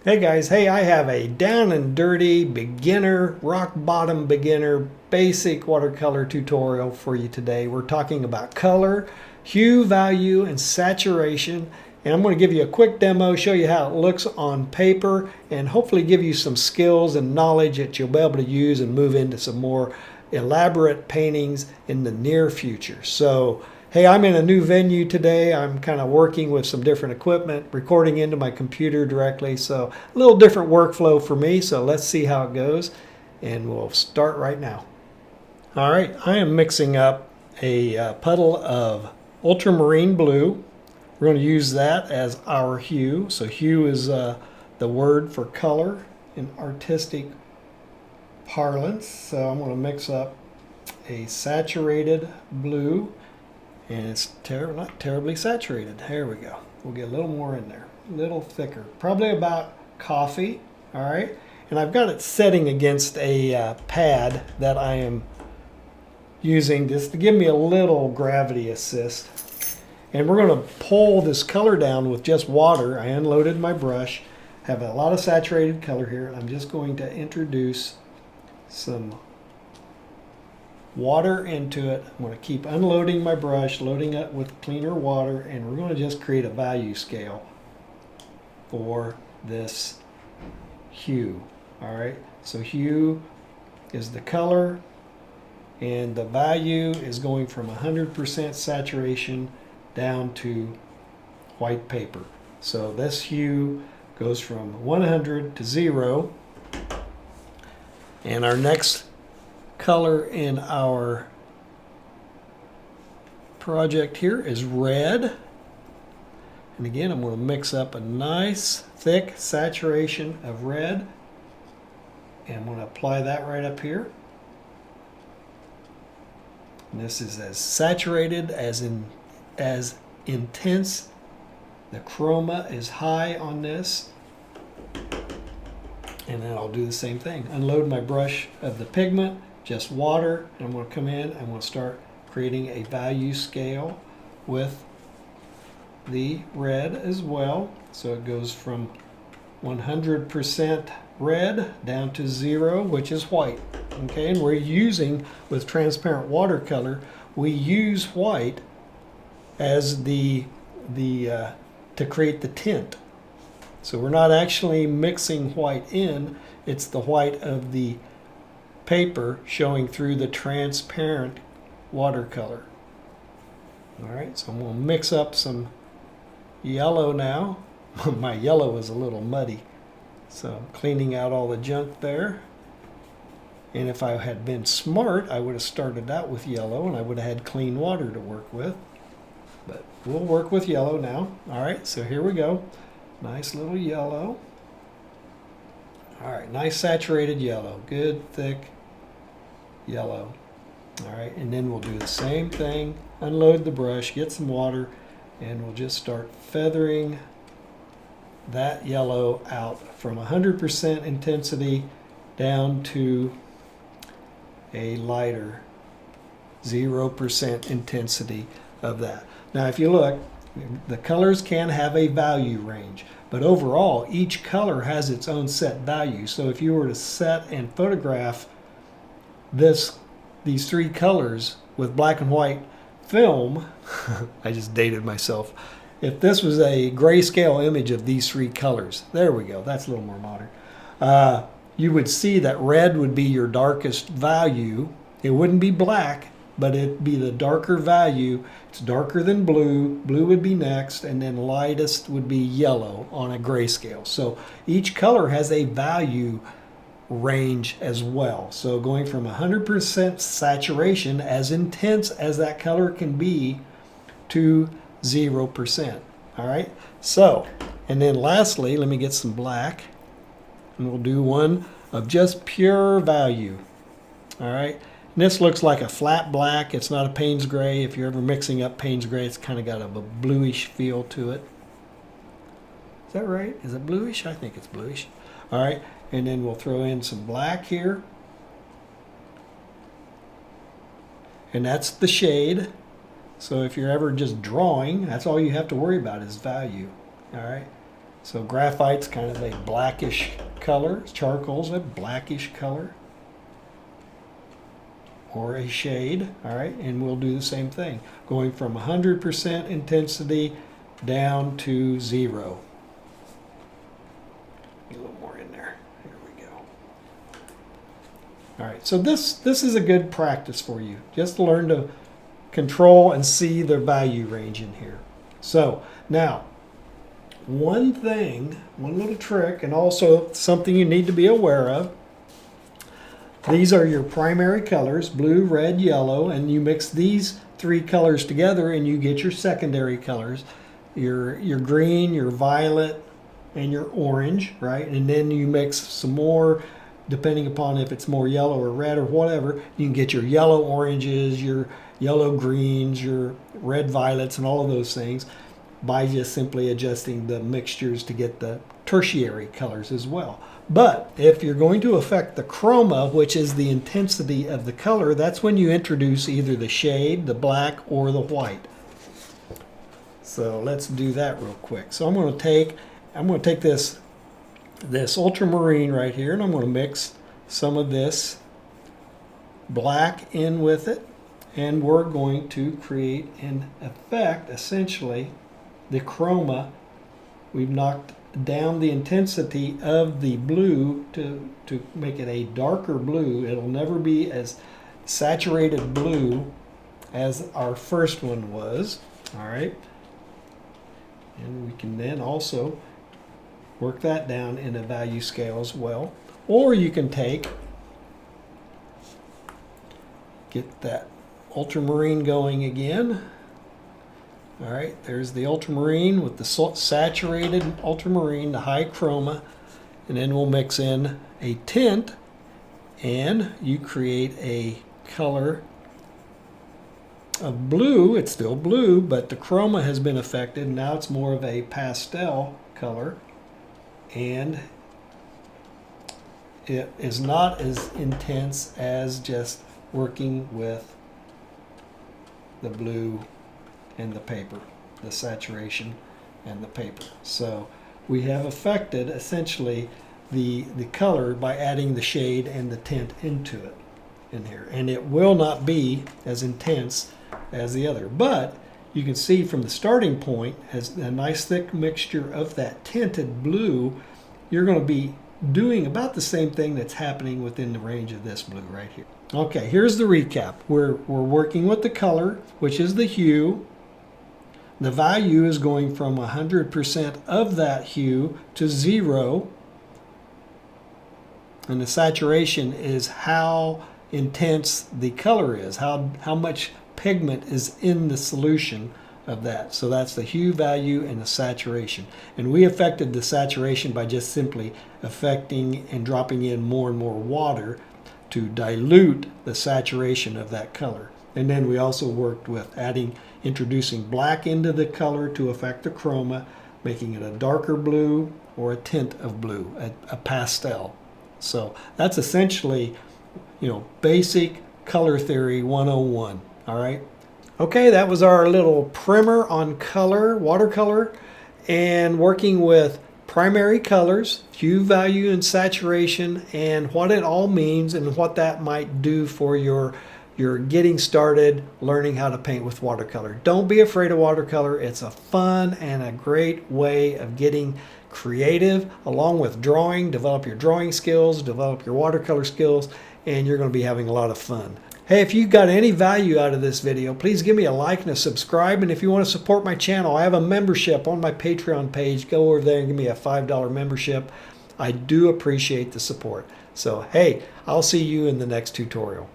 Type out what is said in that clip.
Hey guys, hey, I have a down and dirty beginner, rock bottom beginner, basic watercolor tutorial for you today. We're talking about color, hue, value, and saturation. And I'm going to give you a quick demo, show you how it looks on paper, and hopefully give you some skills and knowledge that you'll be able to use and move into some more elaborate paintings in the near future. So, hey, I'm in a new venue today. I'm kind of working with some different equipment, recording into my computer directly. So a little different workflow for me. So let's see how it goes. And we'll start right now. All right, I am mixing up a puddle of ultramarine blue. We're going to use that as our hue. So hue is the word for color in artistic parlance. So I'm going to mix up a saturated blue. And it's not terribly saturated. There we go. We'll get a little more in there, a little thicker, probably about coffee. All right, and I've got it setting against a pad that I am using just to give me a little gravity assist. And we're going to pull this color down with just water. I unloaded my brush, have a lot of saturated color here. I'm just going to introduce some water into it. I'm going to keep unloading my brush, loading it with cleaner water, and we're going to just create a value scale for this hue. All right, so hue is the color, and the value is going from 100% saturation down to white paper. So this hue goes from 100 to 0, and our next color in our project here is red. And again, I'm going to mix up a nice thick saturation of red, and I'm going to apply that right up here. And this is as saturated as intense. The chroma is high on this. And then I'll do the same thing. Unload my brush of the pigment, just water, and I'm going to come in, I'm going to start creating a value scale with the red as well. So it goes from 100% red down to 0, which is white. Okay, and we're using, with transparent watercolor, we use white as to create the tint. So we're not actually mixing white in, it's the white of the paper showing through the transparent watercolor. All right, so I'm going to mix up some yellow now. My yellow is a little muddy, so I'm cleaning out all the junk there. And if I had been smart, I would have started out with yellow and I would have had clean water to work with. But we'll work with yellow now. All right, so here we go. Nice little yellow. All right, nice saturated yellow, good thick yellow. All right, and then we'll do the same thing. Unload the brush, get some water, and we'll just start feathering that yellow out from 100% intensity down to a lighter 0% intensity of that. Now, if you look, the colors can have a value range, but overall, each color has its own set value. So if you were to set and photograph these three colors with black and white film, I just dated myself. If this was a grayscale image of these three colors, there we go, that's a little more modern. You would see that red would be your darkest value. It wouldn't be black, but it'd be the darker value. It's darker than blue. Blue would be next, and then lightest would be yellow on a grayscale. So each color has a value range as well. So going from 100% saturation, as intense as that color can be, to 0%. All right. So, and then lastly, let me get some black, and we'll do one of just pure value. All right. And this looks like a flat black. It's not a Payne's gray. If you're ever mixing up Payne's gray, it's kind of got a bluish feel to it. Is that right? Is it bluish? I think it's bluish. All right. And then we'll throw in some black here. And that's the shade. So if you're ever just drawing, that's all you have to worry about is value. All right. So graphite's kind of a blackish color. Charcoal's a blackish color. Or a shade, all right? And we'll do the same thing. Going from 100% intensity down to 0. Get a little more in there. Here we go. All right, so this is a good practice for you. Just learn to control and see the value range in here. So now, one little trick, and also something you need to be aware of. These are your primary colors, blue, red, yellow, and you mix these 3 colors together and you get your secondary colors. Your green, your violet, and your orange, right? And then you mix some more, depending upon if it's more yellow or red or whatever. You can get your yellow oranges, your yellow greens, your red violets, and all of those things by just simply adjusting the mixtures to get the tertiary colors as well. But if you're going to affect the chroma, which is the intensity of the color, that's when you introduce either the shade, the black, or the white. So let's do that real quick. So I'm going to take this ultramarine right here, and I'm going to mix some of this black in with it, and we're going to create an effect, essentially the chroma. We've knocked down the intensity of the blue to make it a darker blue. It'll never be as saturated blue as our first one was. All right. And we can then also work that down in a value scale as well. Or you can get that ultramarine going again. All right, there's the ultramarine with the saturated ultramarine, the high chroma, and then we'll mix in a tint, and you create a color of blue. It's still blue, but the chroma has been affected. Now it's more of a pastel color, and it is not as intense as just working with the blue and the paper, the saturation and the paper. So we have affected essentially the color by adding the shade and the tint into it in here. And it will not be as intense as the other. But you can see from the starting point, as a nice thick mixture of that tinted blue, you're going to be doing about the same thing that's happening within the range of this blue right here. Okay, here's the recap. We're working with the color, which is the hue. The value is going from 100% of that hue to 0. And the saturation is how intense the color is, how much pigment is in the solution of that. So that's the hue value and the saturation. And we affected the saturation by just simply affecting and dropping in more and more water to dilute the saturation of that color. And then we also worked with introducing black into the color to affect the chroma, making it a darker blue or a tint of blue, a pastel. So that's essentially, basic color theory 101. All right. Okay, that was our little primer on color, watercolor, and working with primary colors, hue, value, and saturation, and what it all means and what that might do for your getting started learning how to paint with watercolor. Don't be afraid of watercolor. It's a fun and a great way of getting creative along with drawing. Develop your drawing skills, develop your watercolor skills, and you're going to be having a lot of fun. Hey, if you got any value out of this video, please give me a like and a subscribe. And if you want to support my channel, I have a membership on my Patreon page. Go over there and give me a $5 membership. I do appreciate the support. So, hey, I'll see you in the next tutorial.